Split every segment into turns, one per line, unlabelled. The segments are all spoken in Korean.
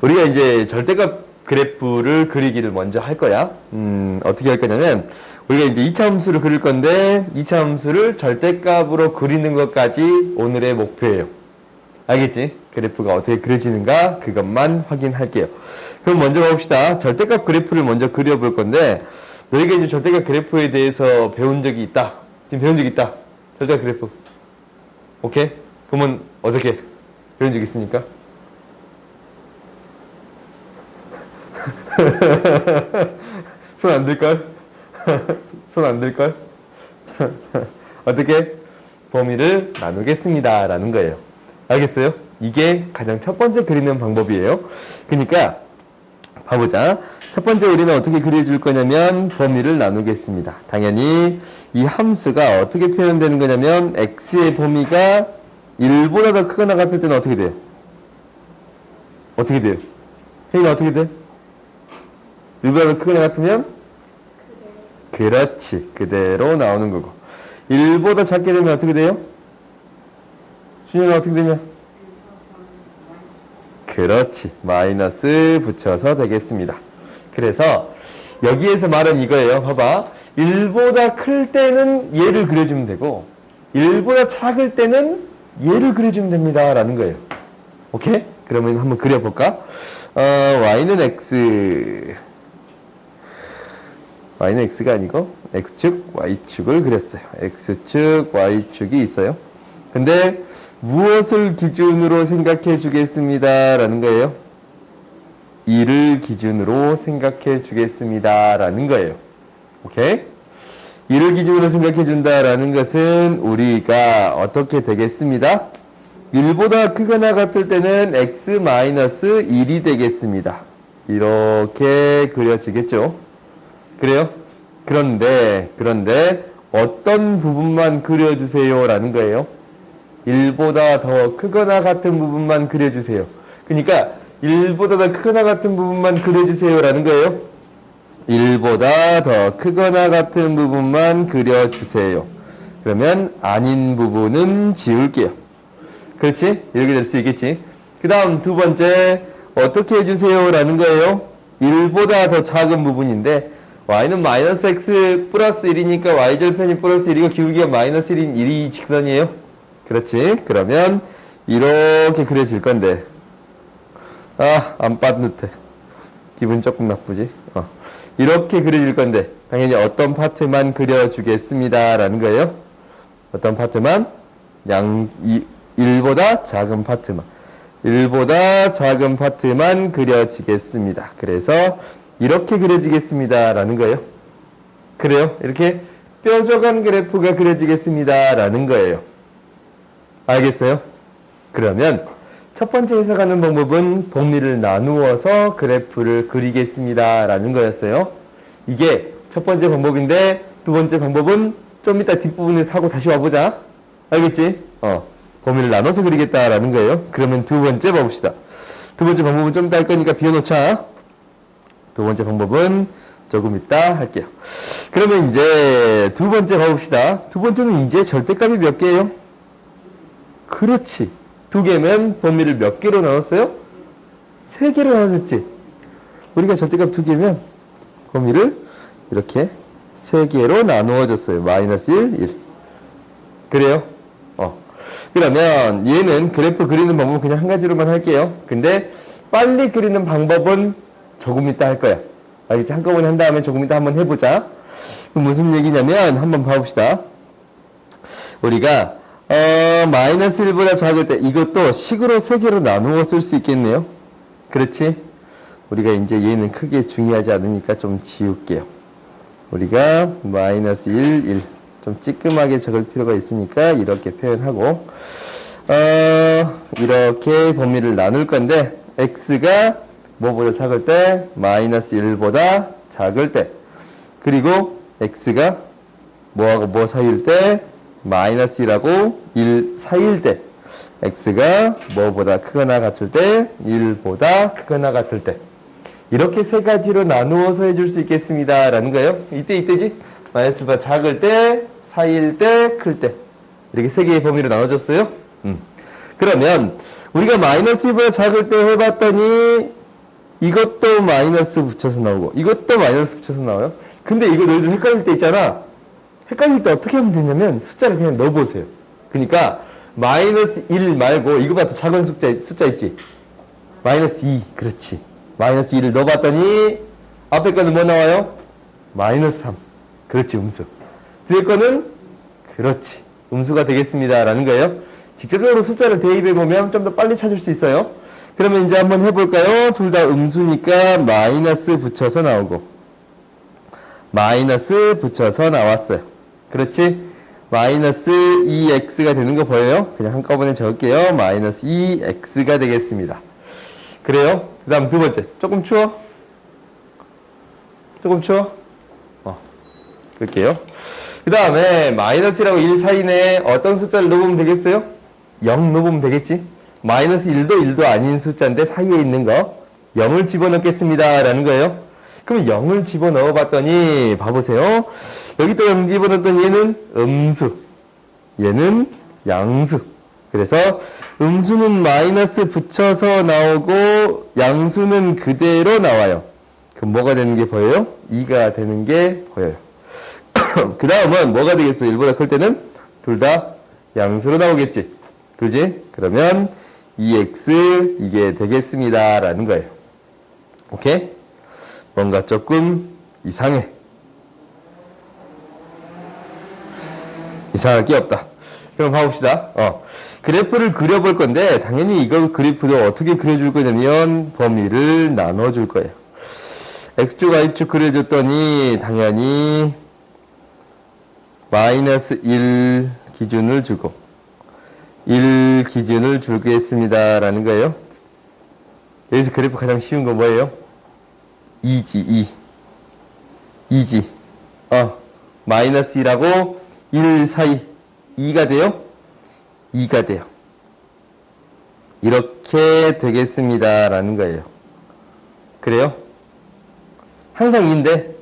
우리가 이제 절대값 그래프를 그리기를 먼저 할 거야. 어떻게 할 거냐면, 우리가 이제 2차 함수를 그릴 건데, 2차 함수를 절대값으로 그리는 것까지 오늘의 목표예요. 알겠지? 그래프가 어떻게 그려지는가? 그것만 확인할게요. 그럼 먼저 봅시다. 절대값 그래프를 먼저 그려볼 건데, 너희가 이제 절대값 그래프에 대해서 배운 적이 있다. 지금 배운 적이 있다. 절대값 그래프. 오케이? 그러면 어떻게? 배운 적 있으니까? 손 안 들걸? 손 안 들걸? 어떻게? 범위를 나누겠습니다. 라는 거예요. 알겠어요? 이게 가장 첫 번째 그리는 방법이에요. 그러니까 봐보자. 첫 번째 우리는 어떻게 그려줄 거냐면 범위를 나누겠습니다. 당연히 이 함수가 어떻게 표현되는 거냐면 x의 범위가 1보다 더 크거나 같을 때는 어떻게 돼요? 어떻게 돼요? 혜인아 어떻게 돼? 1보다 더 크거나 같으면? 그렇지. 그대로 나오는 거고. 1보다 작게 되면 어떻게 돼요? 준현아 어떻게 되냐? 그렇지. 마이너스 붙여서 되겠습니다. 그래서 여기에서 말은 이거예요. 봐봐. 1보다 클 때는 얘를 그려주면 되고 1보다 작을 때는 얘를 그려주면 됩니다. 라는 거예요. 오케이? 그러면 한번 그려볼까? y는 x가 아니고 x축, y축을 그렸어요. x축, y축이 있어요. 근데 무엇을 기준으로 생각해 주겠습니다. 라는 거예요. 2를 기준으로 생각해 주겠습니다. 라는 거예요. 오케이? 2를 기준으로 생각해 준다라는 것은 우리가 어떻게 되겠습니다? 1보다 크거나 같을 때는 x-1이 되겠습니다. 이렇게 그려지겠죠? 그래요? 그런데 어떤 부분만 그려주세요. 라는 거예요. 1보다 더 크거나 같은 부분만 그려주세요. 그러니까 1보다 더 크거나 같은 부분만 그려주세요. 라는 거예요. 1보다 더 크거나 같은 부분만 그려주세요. 그러면 아닌 부분은 지울게요. 그렇지? 이렇게 될 수 있겠지? 그 다음 두 번째 어떻게 해주세요? 라는 거예요. 1보다 더 작은 부분인데 y는 마이너스 x 플러스 1이니까 y절편이 플러스 1이고 기울기가 마이너스 1인 1이 직선이에요. 그렇지? 그러면 이렇게 그려질 건데 안 빠듯해. 기분 조금 나쁘지? 이렇게 그려질 건데 당연히 어떤 파트만 그려주겠습니다. 라는 거예요. 어떤 파트만? 1보다 작은 파트만. 1보다 작은 파트만 그려지겠습니다. 그래서 이렇게 그려지겠습니다. 라는 거예요. 그래요? 이렇게 뾰족한 그래프가 그려지겠습니다. 라는 거예요. 알겠어요? 그러면 첫 번째 해석하는 방법은 범위를 나누어서 그래프를 그리겠습니다. 라는 거였어요. 이게 첫 번째 방법인데 두 번째 방법은 좀 이따 뒷부분에서 하고 다시 와보자. 알겠지? 범위를 나눠서 그리겠다라는 거예요. 그러면 두 번째 봐봅시다. 두 번째 방법은 좀 이따 할 거니까 비워놓자. 두 번째 방법은 조금 이따 할게요. 그러면 이제 두 번째 봐봅시다. 두 번째는 이제 절대값이 몇 개예요? 그렇지. 두 개면 범위를 몇 개로 나눴어요? 세 개로 나눠줬지. 우리가 절대값 두 개면 범위를 이렇게 세 개로 나누어줬어요. 마이너스 1, 1. 그래요? 그러면 얘는 그래프 그리는 방법은 그냥 한 가지로만 할게요. 근데 빨리 그리는 방법은 조금 이따 할 거야. 알겠지? 한꺼번에 한 다음에 조금 이따 한번 해보자. 그럼 무슨 얘기냐면 한번 봐봅시다. 우리가 마이너스 1보다 작을 때 이것도 식으로 세 개로 나누어 쓸 수 있겠네요. 그렇지? 우리가 이제 얘는 크게 중요하지 않으니까 좀 지울게요. 우리가 마이너스 1, 1 좀 찌끔하게 적을 필요가 있으니까 이렇게 표현하고 이렇게 범위를 나눌 건데 x가 뭐보다 작을 때 마이너스 1보다 작을 때 그리고 x가 뭐하고 뭐 사이일 때 마이너스 1하고 1 사이일 때 x가 뭐보다 크거나 같을 때 1보다 크거나 같을 때 이렇게 세 가지로 나누어서 해줄 수 있겠습니다. 라는 거예요. 이때지? 마이너스 1보다 작을 때, 사이일 때, 클 때. 이렇게 세 개의 범위로 나눠줬어요. 그러면 우리가 마이너스 1보다 작을 때 해봤더니 이것도 마이너스 붙여서 나오고 이것도 마이너스 붙여서 나와요. 근데 이거 너희들 헷갈릴 때 있잖아. 헷갈릴 때 어떻게 하면 되냐면 숫자를 그냥 넣어보세요. 그러니까 마이너스 1 말고 이거보다 작은 숫자 있지? 마이너스 2. 그렇지. 마이너스 2를 넣어봤더니 앞에 거는 뭐 나와요? 마이너스 3. 그렇지. 음수. 뒤에 거는 그렇지. 음수가 되겠습니다. 라는 거예요. 직접적으로 숫자를 대입해보면 좀 더 빨리 찾을 수 있어요. 그러면 이제 한번 해볼까요? 둘 다 음수니까 마이너스 붙여서 나오고 마이너스 붙여서 나왔어요. 그렇지? 마이너스 2x가 되는 거 보여요? 그냥 한꺼번에 적을게요. 마이너스 2x가 되겠습니다. 그래요? 그 다음 두 번째. 조금 추워? 조금 추워? 그럴게요. 그 다음에 마이너스라고 1 사이에 어떤 숫자를 넣어보면 되겠어요? 0 넣어보면 되겠지? 마이너스 1도 1도 아닌 숫자인데 사이에 있는 거 0을 집어넣겠습니다. 라는 거예요. 그럼 0을 집어넣어 봤더니 봐보세요. 여기 또 0 집어넣었더니 얘는 음수, 얘는 양수. 그래서 음수는 마이너스 붙여서 나오고 양수는 그대로 나와요. 그럼 뭐가 되는 게 보여요? 2가 되는 게 보여요. 그 다음은 뭐가 되겠어요? 1보다 클 때는 둘 다 양수로 나오겠지. 그지? 그러면 2x 이게 되겠습니다. 라는 거예요. 오케이? 뭔가 조금 이상해. 이상할 게 없다. 그럼 봐봅시다. 그래프를 그려볼 건데 당연히 이거 그래프도 어떻게 그려줄 거냐면 범위를 나눠줄 거예요. x축, y축 그려줬더니 당연히 마이너스 1 기준을 주고 1 기준을 주겠습니다. 라는 거예요. 여기서 그래프 가장 쉬운 거 뭐예요? 2지, 2지. 마이너스 2하고 1 사이 2가 돼요? 2가 돼요. 이렇게 되겠습니다. 라는 거예요. 그래요? 항상 2인데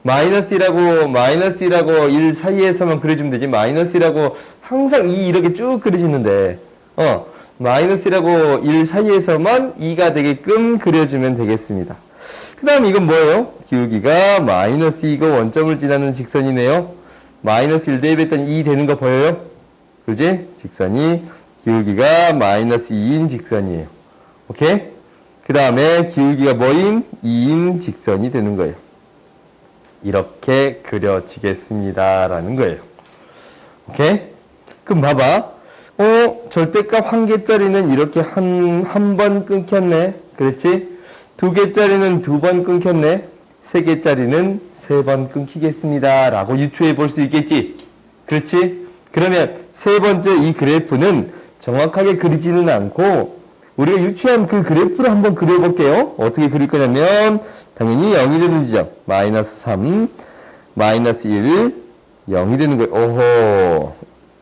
마이너스 1하고 1 사이에서만 그려주면 되지. 마이너스 1하고 항상 2 이렇게 쭉 그려지는데 마이너스 1하고 1 사이에서만 2가 되게끔 그려주면 되겠습니다. 그 다음 이건 뭐예요? 기울기가 마이너스 2가 원점을 지나는 직선이네요. 마이너스 1 대입했더니 2 되는 거 보여요? 그지? 직선이 기울기가 마이너스 2인 직선이에요. 오케이? 그 다음에 기울기가 뭐인? 2인 직선이 되는 거예요. 이렇게 그려지겠습니다. 라는 거예요. 오케이? 그럼 봐봐. 절대값 1개짜리는 이렇게 한 번 끊겼네. 그렇지? 2개짜리는 2번 끊겼네. 3개짜리는 3번 끊기겠습니다. 라고 유추해 볼 수 있겠지? 그렇지? 그러면 세 번째 이 그래프는 정확하게 그리지는 않고 우리가 유추한 그 그래프를 한번 그려볼게요. 어떻게 그릴 거냐면 당연히 0이 되는 지점 마이너스 3, 마이너스 1, 0이 되는 거예요. 오호,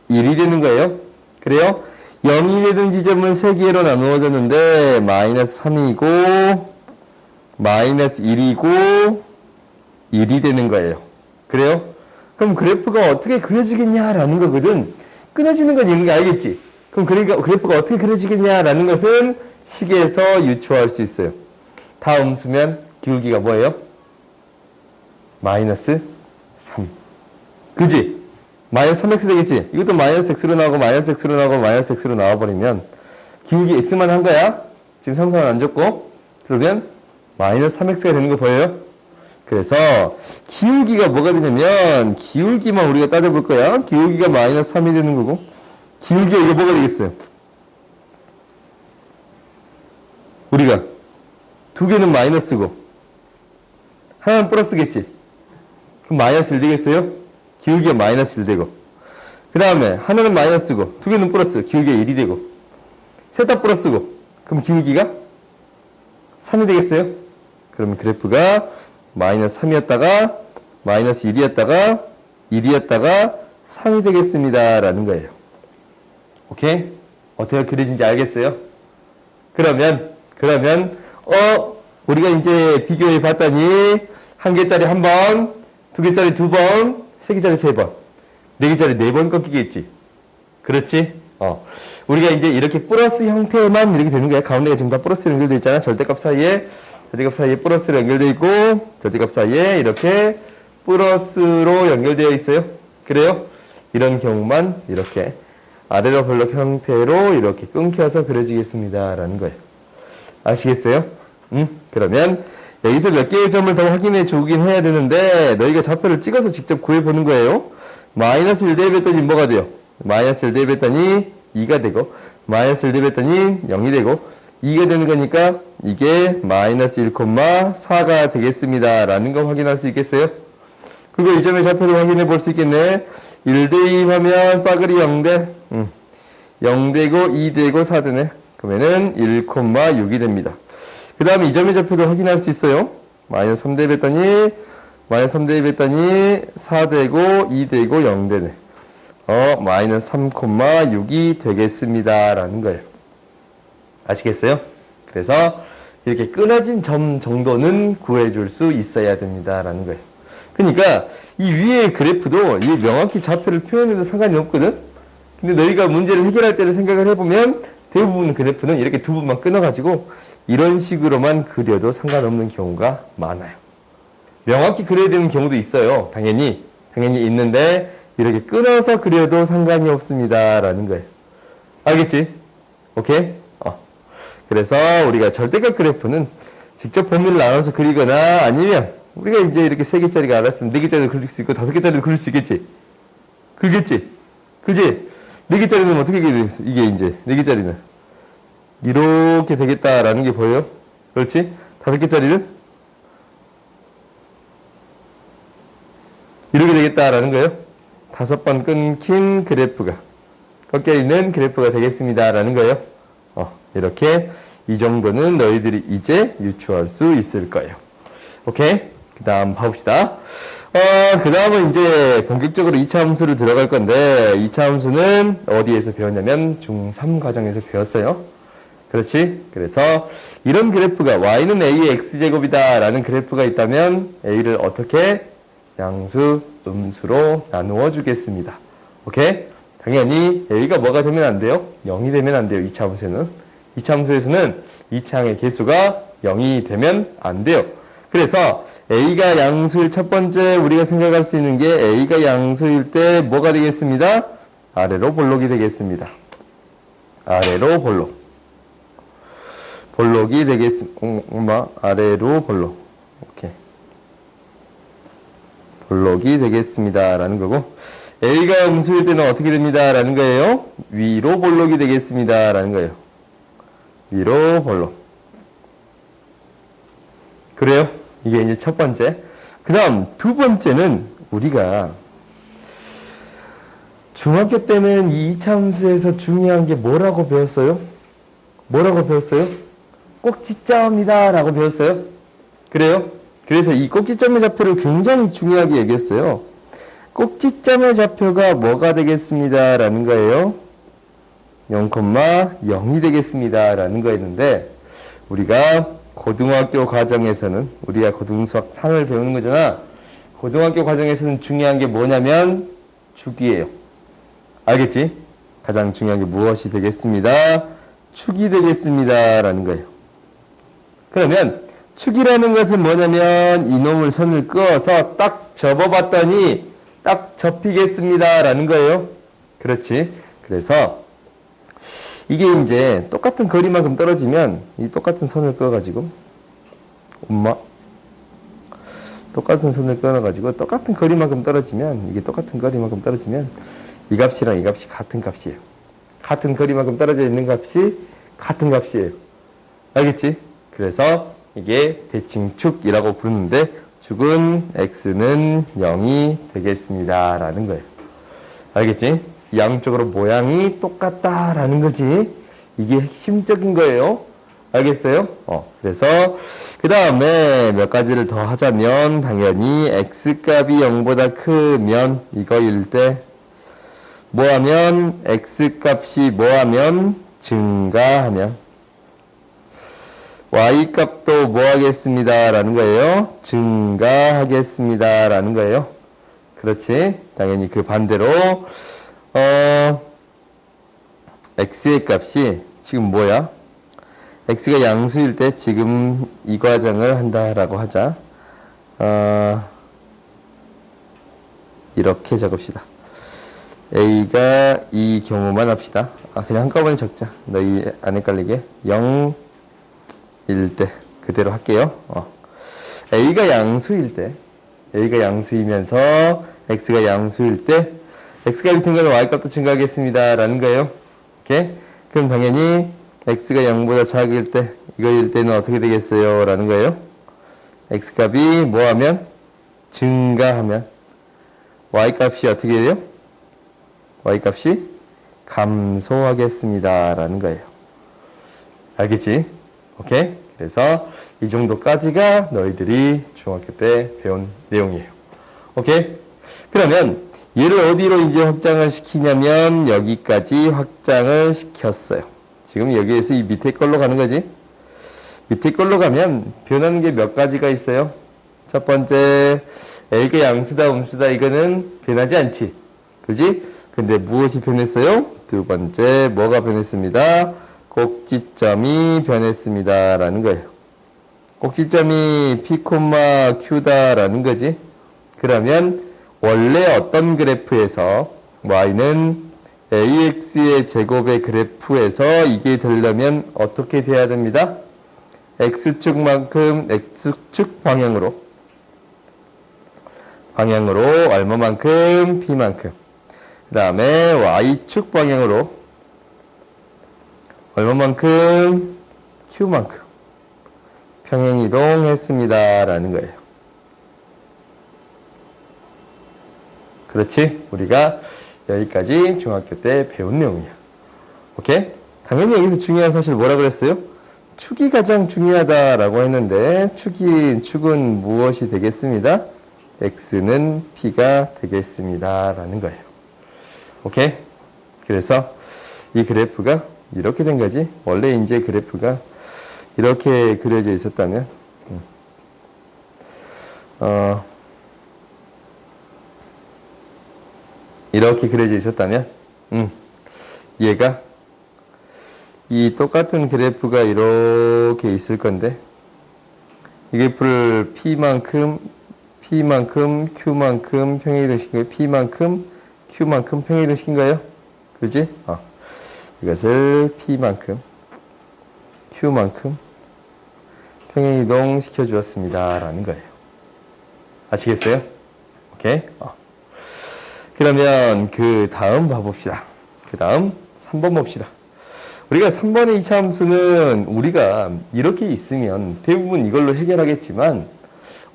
1이 되는 거예요. 그래요? 0이 되는 지점은 3개로 나누어졌는데 마이너스 3이고 마이너스 1이고 1이 되는 거예요. 그래요? 그럼 그래프가 어떻게 그려지겠냐라는 거거든. 끊어지는 건 이런 거 알겠지? 그럼 그러니까 그래프가 어떻게 그려지겠냐라는 것은 식에서 유추할 수 있어요. 다음 수면 기울기가 뭐예요? 마이너스 3. 그지? 마이너스 3x 되겠지? 이것도 마이너스 x로 나오고 마이너스 x로 나오고 마이너스 x로 나와버리면 기울기 x만 한 거야. 지금 상수는 안 줬고. 그러면 마이너스 3x가 되는 거 보여요? 그래서 기울기가 뭐가 되냐면 기울기만 우리가 따져볼 거야. 기울기가 마이너스 3이 되는 거고 기울기가 이게 뭐가 되겠어요? 우리가 두 개는 마이너스고 하나는 플러스겠지. 그럼 마이너스 1 되겠어요? 기울기가 마이너스 1 되고 그 다음에 하나는 마이너스고 두 개는 플러스 기울기가 1이 되고 셋 다 플러스고 그럼 기울기가 3이 되겠어요? 그러면 그래프가 마이너스 3이었다가 마이너스 1이었다가 1이었다가 3이 되겠습니다. 라는 거예요. 오케이? 어떻게 그려진지 알겠어요? 그러면 우리가 이제 비교해 봤더니 한 개짜리 한 번, 두 개짜리 두 번, 세 개짜리 세 번, 네 개짜리 네 번 꺾이겠지. 그렇지? 우리가 이제 이렇게 플러스 형태만 이렇게 되는 거야. 가운데가 지금 다 플러스로 연결되어 있잖아. 절대값 사이에 플러스로 연결되어 있고, 절대값 사이에 이렇게 플러스로 연결되어 있어요. 그래요? 이런 경우만 이렇게 아래로 볼록 형태로 이렇게 끊겨서 그려지겠습니다. 라는 거예요. 아시겠어요? 그러면 여기서 몇 개의 점을 더 확인해 주긴 해야 되는데, 너희가 좌표를 찍어서 직접 구해보는 거예요. 마이너스 1 대입했더니 뭐가 돼요? 마이너스 1 대입했더니 2가 되고, 마이너스 1 대입했더니 0이 되고, 2가 되는 거니까 이게 마이너스 1,4가 되겠습니다. 라는 거 확인할 수 있겠어요? 그리고 이 점의 좌표를 확인해 볼 수 있겠네. 1 대입하면 싸그리 0대, 0되고 2되고 4되네. 그러면은 1,6이 됩니다. 그 다음에 이 점의 좌표를 확인할 수 있어요. 마이너스 3 대입했더니 4되고 2되고 0되네. 마이너스 3,6이 되겠습니다. 라는 거예요. 아시겠어요? 그래서 이렇게 끊어진 점 정도는 구해줄 수 있어야 됩니다. 라는 거예요. 그러니까 이 위의 그래프도 이 명확히 좌표를 표현해도 상관이 없거든? 근데 너희가 문제를 해결할 때를 생각을 해보면 대부분 그래프는 이렇게 두 부분만 끊어가지고 이런 식으로만 그려도 상관없는 경우가 많아요. 명확히 그려야 되는 경우도 있어요. 당연히 있는데 이렇게 끊어서 그려도 상관이 없습니다. 라는 거예요. 알겠지? 오케이? 그래서 우리가 절대값 그래프는 직접 범위를 나눠서 그리거나 아니면 우리가 이제 이렇게 3개짜리가 알았으면 4개짜리도 그릴 수 있고 5개짜리도 그릴 수 있겠지? 그렇겠지? 그지? 4개짜리는 어떻게 되겠어? 이게 이제 4개짜리는 이렇게 되겠다라는 게 보여요? 그렇지? 5개짜리는 이렇게 되겠다라는 거예요. 5번 끊긴 그래프가 꺾여있는 그래프가 되겠습니다 라는 거예요. 이렇게 이 정도는 너희들이 이제 유추할 수 있을 거예요. 오케이? 그 다음 봐봅시다. 그 다음은 이제 본격적으로 2차 함수로 들어갈 건데 2차 함수는 어디에서 배웠냐면 중3 과정에서 배웠어요. 그렇지? 그래서 이런 그래프가 y는 a의 x제곱이다 라는 그래프가 있다면 a를 어떻게? 양수, 음수로 나누어 주겠습니다. 오케이? 당연히 a가 뭐가 되면 안 돼요? 0이 되면 안 돼요. 2차 함수에는. 2차 함수에서는 2차항의 개수가 0이 되면 안 돼요. 그래서 a가 양수일 첫 번째 우리가 생각할 수 있는 게 a가 양수일 때 뭐가 되겠습니다? 아래로 볼록이 되겠습니다. 아래로 볼록. 볼록이 되겠습니다. 아래로 볼록. 오케이. 볼록이 되겠습니다. 라는 거고, a가 음수일 때는 어떻게 됩니다. 라는 거예요. 위로 볼록이 되겠습니다. 라는 거예요. 위로 볼록. 그래요? 이게 이제 첫 번째. 그 다음 두 번째는 우리가 중학교 때는 이 2차 함수에서 중요한 게 뭐라고 배웠어요? 뭐라고 배웠어요? 꼭지점이다 라고 배웠어요. 그래요? 그래서 이 꼭지점의 좌표를 굉장히 중요하게 여겼어요. 꼭지점의 좌표가 뭐가 되겠습니다 라는 거예요. 0,0이 되겠습니다 라는 거였는데, 우리가 고등학교 과정에서는 우리가 고등수학 3을 배우는 거잖아. 고등학교 과정에서는 중요한 게 뭐냐면 축이에요. 알겠지? 가장 중요한 게 무엇이 되겠습니다? 축이 되겠습니다 라는 거예요. 그러면 축이라는 것은 뭐냐면 이놈을 선을 그어서 딱 접어봤더니 딱 접히겠습니다 라는 거예요. 그렇지? 그래서 이게 이제 똑같은 거리만큼 떨어지면 이 똑같은 선을 그어가지고 똑같은 선을 그어가지고 똑같은 거리만큼 떨어지면 이게 똑같은 거리만큼 떨어지면 이 값이랑 이 값이 같은 값이에요. 같은 거리만큼 떨어져 있는 값이 같은 값이에요. 알겠지? 그래서 이게 대칭축이라고 부르는데 축은 x는 0이 되겠습니다 라는 거예요. 알겠지? 양쪽으로 모양이 똑같다라는 거지. 이게 핵심적인 거예요. 알겠어요? 그래서 그 다음에 몇 가지를 더 하자면 당연히 x값이 0보다 크면 이거일 때 뭐하면 x값이 뭐하면 증가하면 y값도 뭐하겠습니다 라는 거예요. 증가하겠습니다 라는 거예요. 그렇지? 당연히 그 반대로 x의 값이 지금 뭐야? x가 양수일 때 지금 이 과정을 한다라고 하자. 이렇게 적읍시다. a가 이 경우만 합시다. 그냥 한꺼번에 적자. 너희 안 헷갈리게. 0일 때 그대로 할게요. a가 양수이면서 x가 양수일 때 x값이 증가하면 y값도 증가하겠습니다 라는 거예요. 오케이? 그럼 당연히 x가 0보다 작을 때 이거일 때는 어떻게 되겠어요? 라는 거예요. x값이 뭐하면? 증가하면 y값이 어떻게 돼요? y값이 감소하겠습니다 라는 거예요. 알겠지? 오케이? 그래서 이 정도까지가 너희들이 중학교 때 배운 내용이에요. 오케이? 그러면 얘를 어디로 이제 확장을 시키냐면 여기까지 확장을 시켰어요. 지금 여기에서 이 밑에 걸로 가는 거지. 밑에 걸로 가면 변하는 게 몇 가지가 있어요. 첫 번째, A가 양수다 음수다 이거는 변하지 않지. 그지? 근데 무엇이 변했어요? 두 번째, 뭐가 변했습니다? 꼭지점이 변했습니다 라는 거예요. 꼭지점이 P, Q다 라는 거지. 그러면 원래 어떤 그래프에서 y는 ax의 제곱의 그래프에서 이게 되려면 어떻게 돼야 됩니다? x축만큼 x축 방향으로 얼마만큼 p만큼 그 다음에 y축 방향으로 얼마만큼 q만큼 평행이동했습니다 라는 거예요. 그렇지? 우리가 여기까지 중학교 때 배운 내용이야. 오케이? 당연히 여기서 중요한 사실 뭐라 그랬어요? 축이 가장 중요하다라고 했는데 축은 무엇이 되겠습니다? x는 p가 되겠습니다 라는 거예요. 오케이? 그래서 이 그래프가 이렇게 된 거지. 원래 이제 그래프가 이렇게 그려져 있었다면 이렇게 그려져 있었다면 얘가 이 똑같은 그래프가 이렇게 있을 건데 이 그래프를 P만큼 Q만큼 평행이동시킨 거예요. P만큼 Q만큼 평행이동시킨 거예요. 그렇지? 이것을 P만큼 Q만큼 평행이동 시켜주었습니다 라는 거예요. 아시겠어요? 오케이? 그러면 그 다음 봐봅시다. 그 다음 3번 봅시다. 우리가 3번의 이차함수는 우리가 이렇게 있으면 대부분 이걸로 해결하겠지만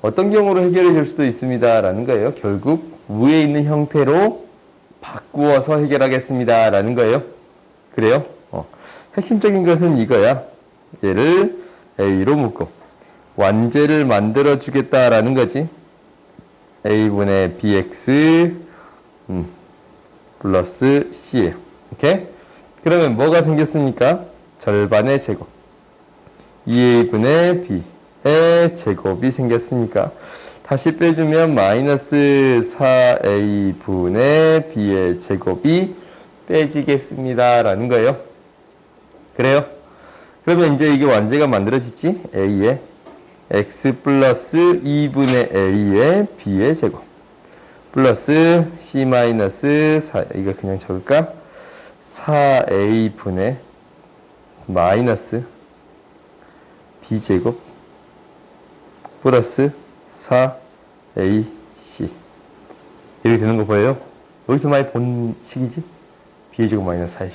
어떤 경우로 해결해 줄 수도 있습니다 라는 거예요. 결국 위에 있는 형태로 바꾸어서 해결하겠습니다 라는 거예요. 그래요? 핵심적인 것은 이거야. 얘를 A로 묶고 완제를 만들어 주겠다라는 거지. A분의 BX 플러스 C예요. 오케이? 그러면 뭐가 생겼으니까 절반의 제곱 2A분의 B의 제곱이 생겼으니까 다시 빼주면 마이너스 4A분의 B의 제곱이 빼지겠습니다 라는 거예요. 그래요? 그러면 이제 이게 완제가 만들어지지? A의 X 플러스 2분의 A의 B의 제곱 플러스 C 마이너스 4 이거 그냥 적을까? 4A분의 마이너스 B제곱 플러스 4AC 이렇게 되는 거 보여요? 여기서 많이 본 식이지? B의 제곱 마이너스 4AC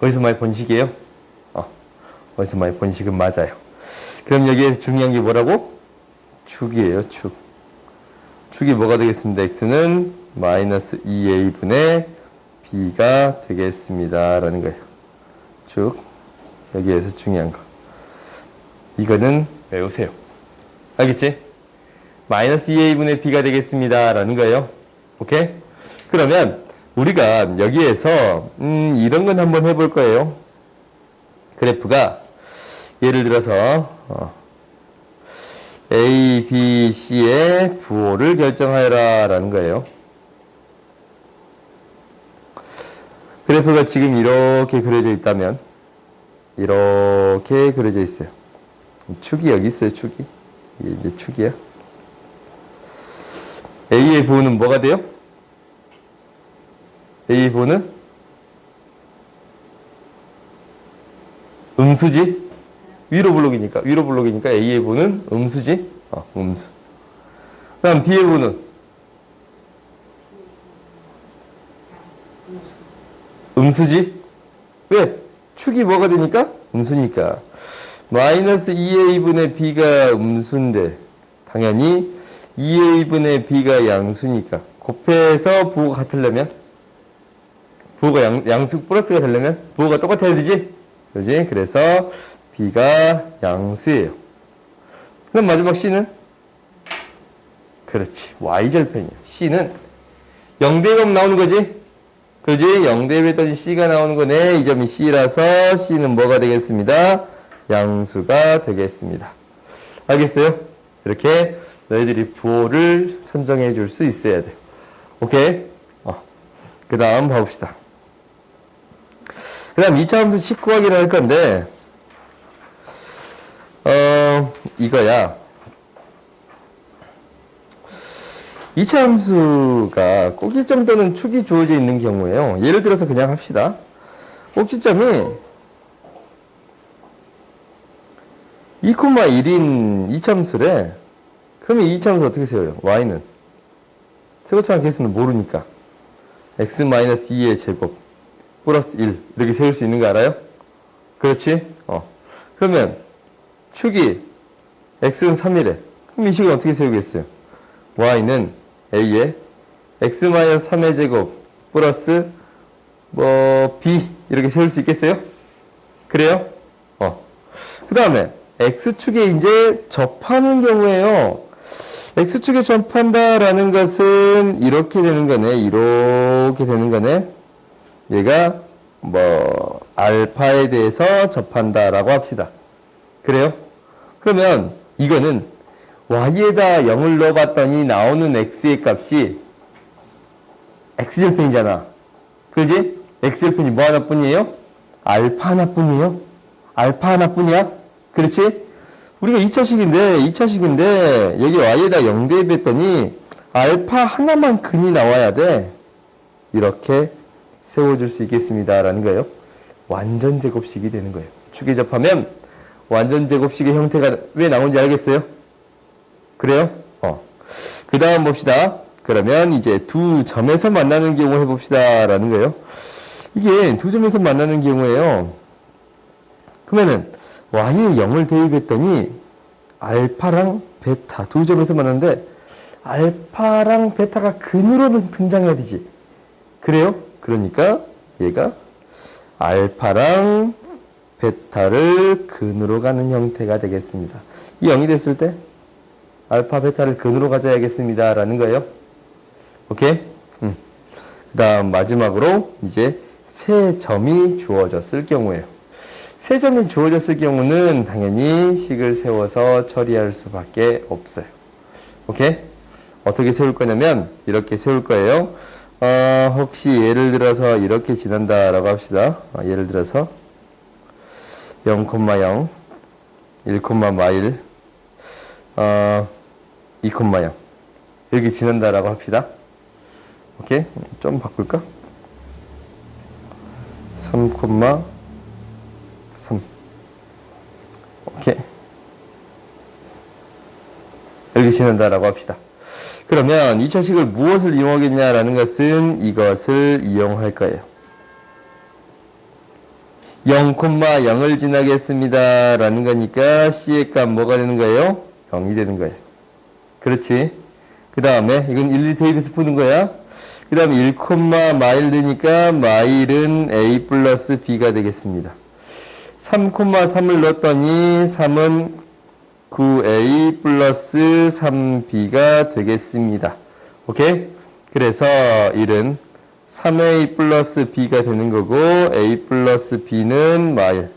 어디서 많이 본 식이에요? 어디서 많이 본 식은 맞아요. 그럼 여기에서 중요한 게 뭐라고? 축이에요, 축. 축이 뭐가 되겠습니다. X는 마이너스 2A분의 B가 되겠습니다. 라는 거예요. 축. 여기에서 중요한 거. 이거는 외우세요. 알겠지? 마이너스 2A분의 B가 되겠습니다. 라는 거예요. 오케이? 그러면 우리가 여기에서 이런 건 한번 해볼 거예요. 그래프가 예를 들어서 A, B, C의 부호를 결정하여라 라는 거예요. 그래프가 지금 이렇게 그려져 있다면 이렇게 그려져 있어요. 축이 여기 있어요. 축이. 이게 이제 축이야. A의 부호는 뭐가 돼요? A의 부호는 음수지? 위로 블록이니까 A의 부호는 음수지? 음수. 그 다음 B의 부호는 음수지? 왜? 축이 뭐가 되니까? 음수니까. 마이너스 2a분의 b가 음수인데 당연히 2a분의 b가 양수니까 곱해서 부호가 같으려면 부호가 양수 플러스가 되려면 부호가 똑같아야 되지? 그렇지? 그래서 b가 양수예요. 그럼 마지막 c는? 그렇지. y절편이에요. c는 0대0 나오는 거지? 그지? 0대1 했더니 C가 나오는 거네. 이 점이 C라서 C는 뭐가 되겠습니다? 양수가 되겠습니다. 알겠어요? 이렇게 너희들이 부호를 선정해 줄 수 있어야 돼요. 오케이? 그 다음 봐봅시다. 그 다음 2차 함수 식 구하기를 할 건데, 이거야. 2차 함수가 꼭지점 또는 축이 주어져 있는 경우에요. 예를 들어서 그냥 합시다. 꼭지점이 2,1인 2차 함수래. 그러면 2차 함수 어떻게 세워요? y는 최고차항 개수는 모르니까 x-2의 제곱 플러스 1 이렇게 세울 수 있는 거 알아요? 그렇지? 그러면 축이 x는 3이래. 그럼 이 식은 어떻게 세우겠어요? y는 a에 x-3의 제곱 플러스 b 이렇게 세울 수 있겠어요? 그래요? 그 다음에 x축에 이제 접하는 경우에요. x축에 접한다라는 것은 이렇게 되는 거네. 이렇게 되는 거네. 얘가 알파에 대해서 접한다라고 합시다. 그래요? 그러면 이거는 y에다 0을 넣어봤더니 나오는 x의 값이 x절편이잖아. 그지? x절편이 뭐 하나뿐이에요? 알파 하나뿐이에요? 알파 하나뿐이야? 그렇지? 우리가 2차식인데 여기 y에다 0 대입했더니 알파 하나만 근이 나와야 돼. 이렇게 세워줄 수 있겠습니다. 라는 거예요. 완전 제곱식이 되는 거예요. 축에 접하면 완전 제곱식의 형태가 왜 나오는지 알겠어요? 그래요? 그 다음 봅시다. 그러면 이제 두 점에서 만나는 경우 해봅시다. 라는 거예요. 이게 두 점에서 만나는 경우에요. 그러면은 y에 0을 대입했더니 알파랑 베타 두 점에서 만났는데 알파랑 베타가 근으로 등장해야 되지. 그래요? 그러니까 얘가 알파랑 베타를 근으로 가는 형태가 되겠습니다. 이 0이 됐을 때 알파, 베타를 근으로 가져야겠습니다. 라는 거예요. 오케이? 그 다음 마지막으로 이제 세 점이 주어졌을 경우에요. 세 점이 주어졌을 경우는 당연히 식을 세워서 처리할 수밖에 없어요. 오케이? 어떻게 세울 거냐면 이렇게 세울 거예요. 혹시 예를 들어서 이렇게 지난다라고 합시다. 예를 들어서 0,0, 1,1, 2,0 여기 지난다라고 합시다. 오케이? 좀 바꿀까? 3,3 오케이. 여기 지난다라고 합시다. 그러면 2차식을 무엇을 이용하겠냐라는 것은 이것을 이용할 거예요. 0,0을 지나겠습니다. 라는 거니까 C의 값 뭐가 되는 거예요? 0이 되는 거예요. 그렇지. 그 다음에 이건 1, 2 대입해서 푸는 거야. 그 다음에 1, 마일 되니까 마일은 A 플러스 B가 되겠습니다. 3,3을 넣었더니 3은 9A 플러스 3B가 되겠습니다. 오케이? 그래서 1은 3A 플러스 B가 되는 거고 A 플러스 B는 마일.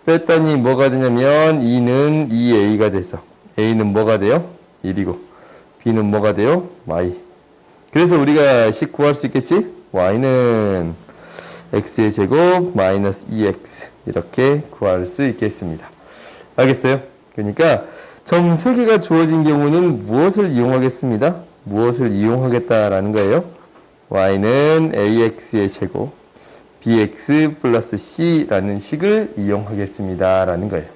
뺐더니 뭐가 되냐면 2는 2A가 돼서 A는 뭐가 돼요? 1이고 B는 뭐가 돼요? Y. 그래서 우리가 식 구할 수 있겠지? Y는 x의 제곱 마이너스 2x 이렇게 구할 수 있겠습니다. 알겠어요? 그러니까 점 3개가 주어진 경우는 무엇을 이용하겠습니다? 무엇을 이용하겠다라는 거예요? y는 ax의 제곱 bx 플러스 c라는 식을 이용하겠습니다 라는 거예요.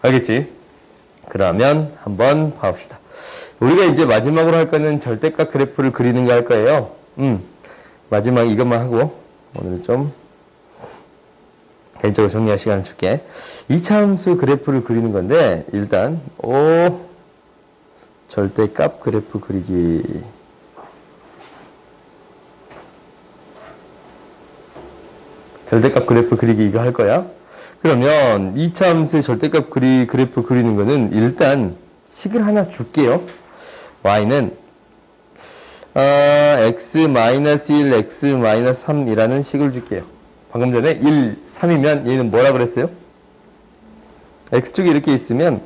알겠지? 그러면 한번 봐봅시다. 우리가 이제 마지막으로 할 거는 절대값 그래프를 그리는 거 할 거예요. 마지막 이것만 하고 오늘은 좀 개인적으로 정리할 시간을 줄게. 이차함수 그래프를 그리는 건데 일단 절대값 그래프 그리기. 절대값 그래프 그리기 이거 할 거야. 그러면 이차함수의 절대값 그래프 그리는 거는 일단 식을 하나 줄게요. y는 x-1, x-3이라는 식을 줄게요. 방금 전에 1, 3이면 얘는 뭐라 그랬어요? x축이 이렇게 있으면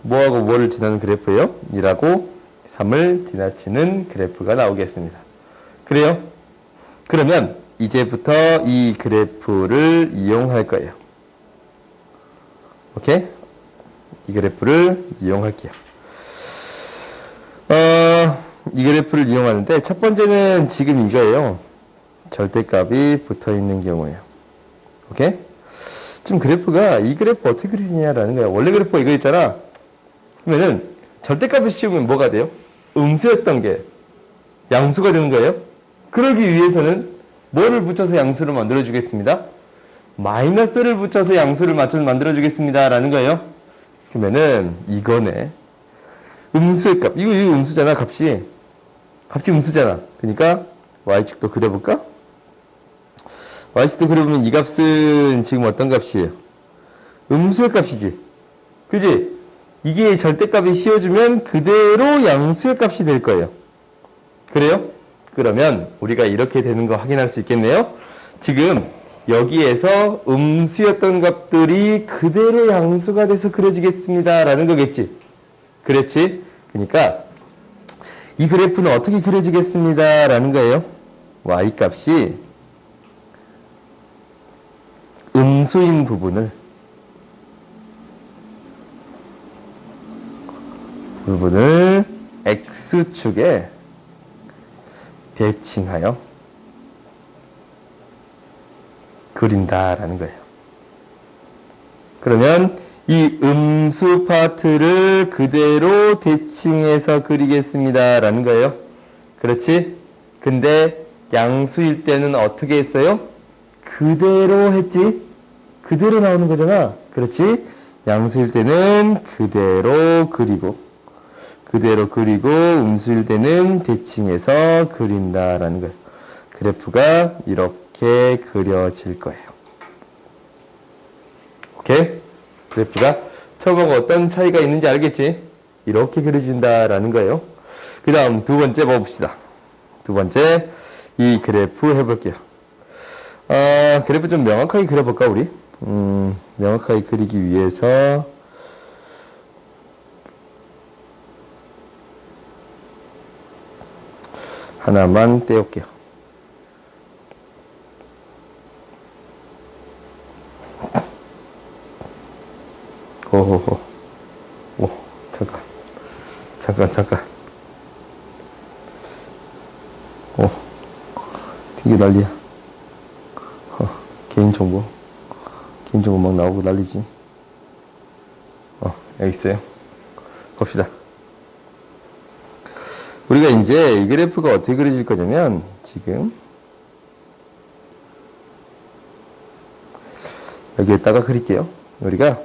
뭐하고 뭐를 지나는 그래프예요? 2하고 3을 지나치는 그래프가 나오겠습니다. 그래요? 그러면 이제부터 이 그래프를 이용할 거예요. 오케이? 이 그래프를 이용할게요. 이 그래프를 이용하는데 첫 번째는 지금 이거예요. 절대값이 붙어 있는 경우예요. 오케이? 지금 그래프가 이 그래프 어떻게 그리느냐라는 거야. 원래 그래프가 이거 있잖아. 그러면은 절대값을 씌우면 뭐가 돼요? 음수였던 게 양수가 되는 거예요. 그러기 위해서는 뭐를 붙여서 양수를 만들어 주겠습니다? 마이너스를 붙여서 양수를 만들어 주겠습니다 라는 거예요. 그러면은 이거네. 음수의 값. 이거 음수잖아. 값이 음수잖아. 그러니까 y축도 그려볼까? y축도 그려보면 이 값은 지금 어떤 값이에요? 음수의 값이지. 그지? 이게 절대값이 씌워주면 그대로 양수의 값이 될 거예요. 그래요? 그러면 우리가 이렇게 되는 거 확인할 수 있겠네요. 지금 여기에서 음수였던 값들이 그대로 양수가 돼서 그려지겠습니다 라는 거겠지. 그렇지? 그러니까 이 그래프는 어떻게 그려지겠습니다 라는 거예요. y값이 음수인 부분을 x축에 대칭하여 그린다라는 거예요. 그러면 이 음수 파트를 그대로 대칭해서 그리겠습니다 라는 거예요. 그렇지? 근데 양수일 때는 어떻게 했어요? 그대로 했지? 그대로 나오는 거잖아. 그렇지? 양수일 때는 그대로 그리고 음수일 때는 대칭해서 그린다라는 거예요. 그래프가 이렇게 그려질 거예요. 오케이? 그래프가 처음하고 어떤 차이가 있는지 알겠지? 이렇게 그려진다라는 거예요. 그 다음 두 번째 봅시다. 두 번째 이 그래프 해볼게요. 그래프 좀 명확하게 그려볼까 우리? 명확하게 그리기 위해서 하나만 떼올게요. 오호호. 오, 잠깐. 오, 되게 난리야. 개인정보 막 나오고 난리지. 여기 있어요. 봅시다. 우리가 이제 이 그래프가 어떻게 그려질 거냐면, 지금, 여기에다가 그릴게요. 우리가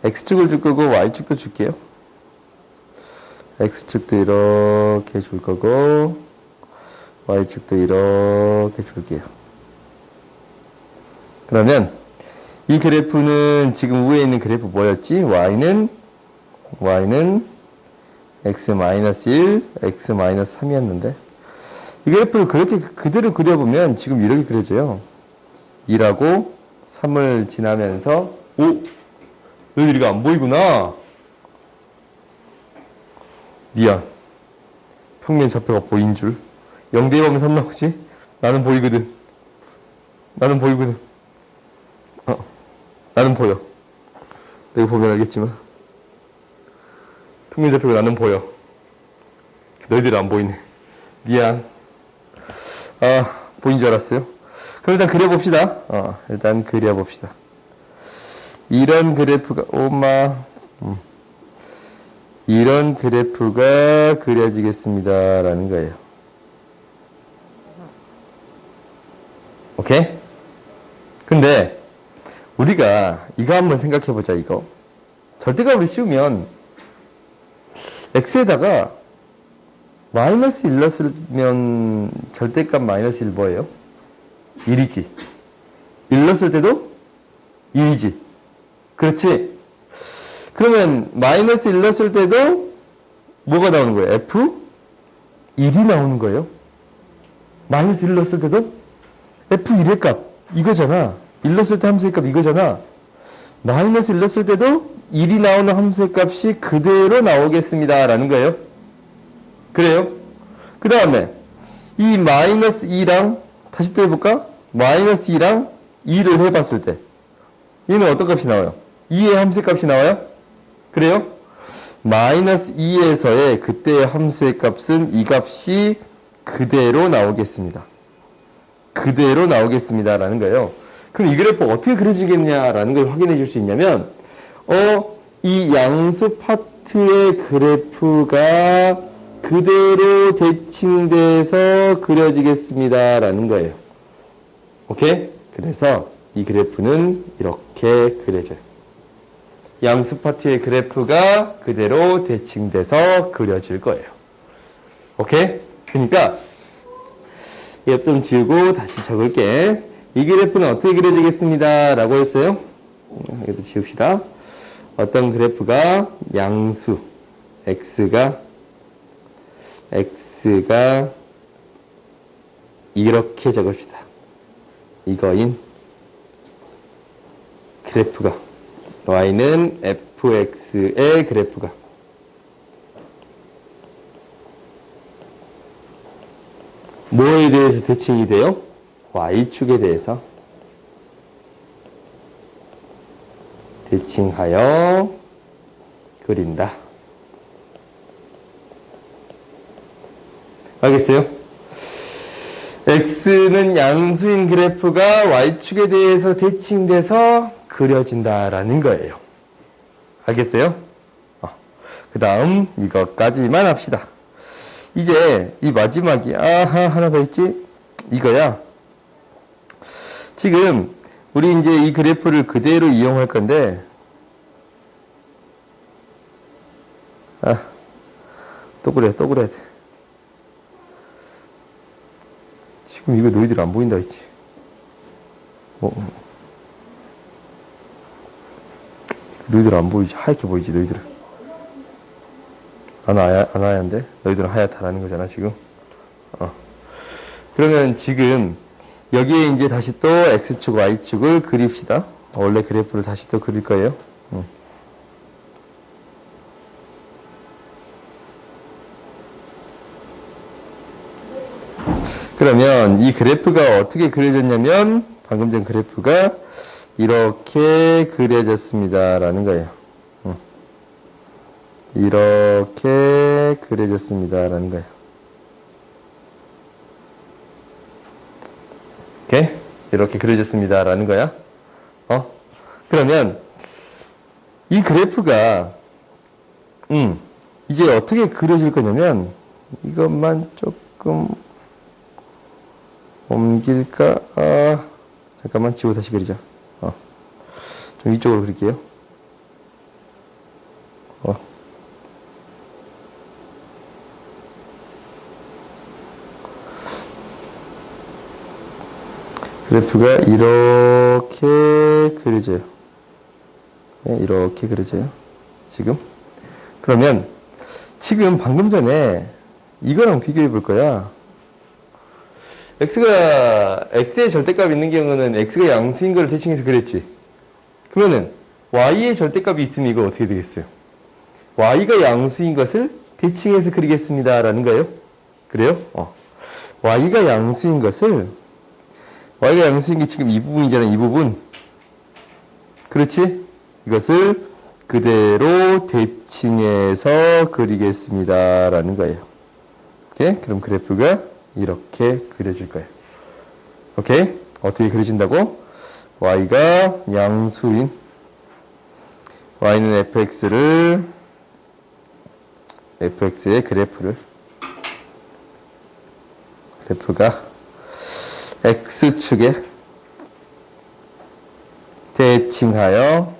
x축을 줄 거고 y축도 줄게요. x축도 이렇게 줄 거고 y축도 이렇게 줄게요. 그러면 이 그래프는 지금 위에 있는 그래프 뭐였지? y는 x-1, x-3이었는데 이 그래프를 그렇게 그대로 그려보면 지금 이렇게 그려져요. 2하고 3을 지나면서 너희들이가 안 보이구나. 미안. 평면 좌표가 보인 줄. 0대 1하면 3 나오지? 나는 보이거든. 나는 보이거든. 나는 보여. 내가 보면 알겠지만. 평면 좌표가 나는 보여. 너희들은 안 보이네. 미안. 보인 줄 알았어요. 그럼 일단 그려봅시다. 일단 그려봅시다. 이런 그래프가, 이런 그래프가 그려지겠습니다. 라는 거예요. 오케이? 근데, 우리가 이거 한번 생각해 보자, 이거. 절대값을 씌우면, x에다가 마이너스 1 넣었으면 절대값 마이너스 1 뭐예요? 1이지. 1 넣었을 때도 1이지. 그렇지? 그러면 마이너스 1 넣었을 때도 뭐가 나오는 거예요? F? 1이 나오는 거예요. 마이너스 1 넣었을 때도 F 1의 값 이거잖아. 1 넣었을 때 함수의 값 이거잖아. 마이너스 1 넣었을 때도 1이 나오는 함수의 값이 그대로 나오겠습니다. 라는 거예요. 그래요? 그 다음에 이 마이너스 2랑 다시 또 해볼까? 마이너스 2랑 2를 해봤을 때 얘는 어떤 값이 나와요? 2의 함수의 값이 나와요? 그래요? 마이너스 2에서의 그때의 함수의 값은 이 값이 그대로 나오겠습니다. 그대로 나오겠습니다. 라는 거예요. 그럼 이 그래프 어떻게 그려지겠냐라는 걸 확인해 줄 수 있냐면 이 양수 파트의 그래프가 그대로 대칭돼서 그려지겠습니다. 라는 거예요. 오케이? 그래서 이 그래프는 이렇게 그려져요. 양수 파트의 그래프가 그대로 대칭돼서 그려질 거예요. 오케이? 그러니까 옆 좀 지우고 다시 적을게. 이 그래프는 어떻게 그려지겠습니다. 라고 했어요. 여기도 지웁시다. 어떤 그래프가 양수 x가 이렇게 적읍시다. 이거인 그래프가 y는 fx의 그래프가 뭐에 대해서 대칭이 돼요? y축에 대해서 대칭하여 그린다. 알겠어요? x는 양수인 그래프가 y축에 대해서 대칭돼서 그려진다라는 거예요. 알겠어요? 그 다음 이것까지만 합시다. 이제 이 마지막이 하나 더 있지? 이거야. 지금 우리 이제 이 그래프를 그대로 이용할 건데 또 그래야 돼. 지금 이거 너희들 안 보인다 했지? 너희들 안 보이지? 하얗게 보이지 너희들은? 안 하얀데? 너희들은 하얗다라는 거잖아 지금. 그러면 지금 여기에 이제 다시 또 x축, y축을 그립시다. 원래 그래프를 다시 또 그릴 거예요. 그러면 이 그래프가 어떻게 그려졌냐면 방금 전 그래프가 이렇게 그려졌습니다. 라는 거예요. 이렇게 그려졌습니다. 라는 거예요. 오케이? 이렇게 그려졌습니다. 라는 거야. 그러면 이 그래프가 이제 어떻게 그려질 거냐면 이것만 조금 옮길까? 잠깐만 지워 다시 그리자. 좀 이쪽으로 그릴게요. 그래프가 이렇게 그려져요. 네, 이렇게 그려져요. 지금. 그러면 지금 방금 전에 이거랑 비교해 볼 거야. x의 절대값이 있는 경우는 x가 양수인 걸 대칭해서 그랬지. 그러면은 y의 절대값이 있으면 이거 어떻게 되겠어요? y가 양수인 것을 대칭해서 그리겠습니다. 라는 거예요. 그래요? y가 양수인 것을 y가 양수인 게 지금 이 부분이잖아, 이 부분. 그렇지? 이것을 그대로 대칭해서 그리겠습니다. 라는 거예요. 오케이? 그럼 그래프가 이렇게 그려질 거예요. 오케이? 어떻게 그려진다고? y가 양수인 y는 fx의 그래프가 x축에 대칭하여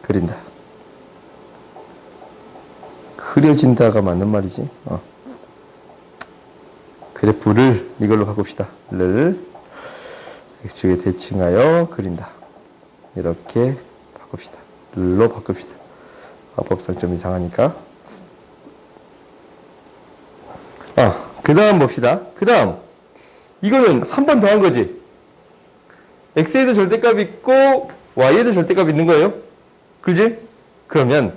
그린다. 그려진다가 맞는 말이지. 그래프를 이걸로 바꿉시다. 를 x축에 대칭하여 그린다. 이렇게 바꿉시다. 로 바꿉시다. 화법상 좀 이상하니까. 그 다음 봅시다. 그 다음 이거는 한 번 더 한 거지. x에도 절대값 있고 y에도 절대값 있는 거예요. 그지? 그러면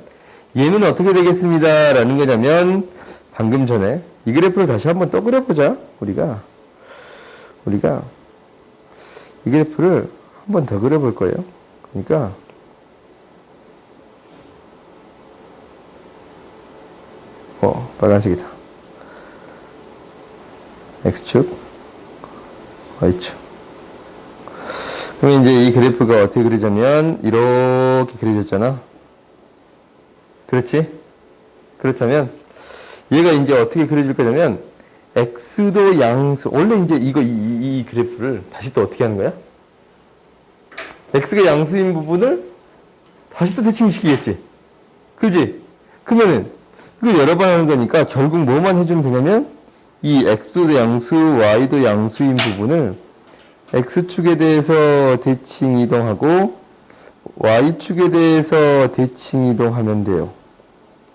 얘는 어떻게 되겠습니다. 라는 거냐면 방금 전에 이 그래프를 다시 한번 또 그려보자. 우리가 이 그래프를 한 번 더 그려볼 거예요. 그러니까 빨간색이다. x축, y축. 그럼 이제 이 그래프가 어떻게 그려지냐면 이렇게 그려졌잖아. 그렇지? 그렇다면 얘가 이제 어떻게 그려질 거냐면 x도 양수. 원래 이제 이 그래프를 다시 또 어떻게 하는 거야? x가 양수인 부분을 다시 또 대칭시키겠지. 그렇지? 그러면은 이걸 여러 번 하는 거니까 결국 뭐만 해주면 되냐면 이 x도 양수, y도 양수인 부분을 x축에 대해서 대칭 이동하고 y축에 대해서 대칭 이동하면 돼요.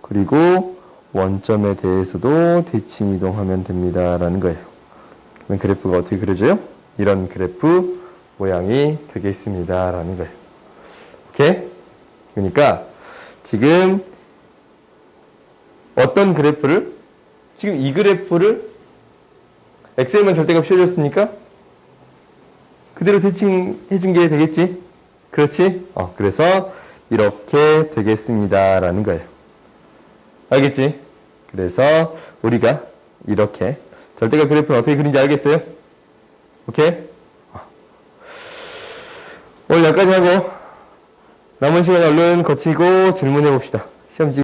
그리고 원점에 대해서도 대칭 이동하면 됩니다. 라는 거예요. 그러면 그래프가 어떻게 그려져요? 이런 그래프 모양이 되겠습니다. 라는 거예요. 오케이? 그러니까 지금 어떤 그래프를 지금 이 그래프를 x에만 절대값 씌워줬으니까 그대로 대칭해 준 게 되겠지? 그렇지? 그래서 이렇게 되겠습니다. 라는 거예요. 알겠지? 그래서 우리가 이렇게 절대값 그래프는 어떻게 그린지 알겠어요? 오케이? 오늘 여기까지 하고 남은 시간 얼른 거치고 질문해 봅시다. 시험지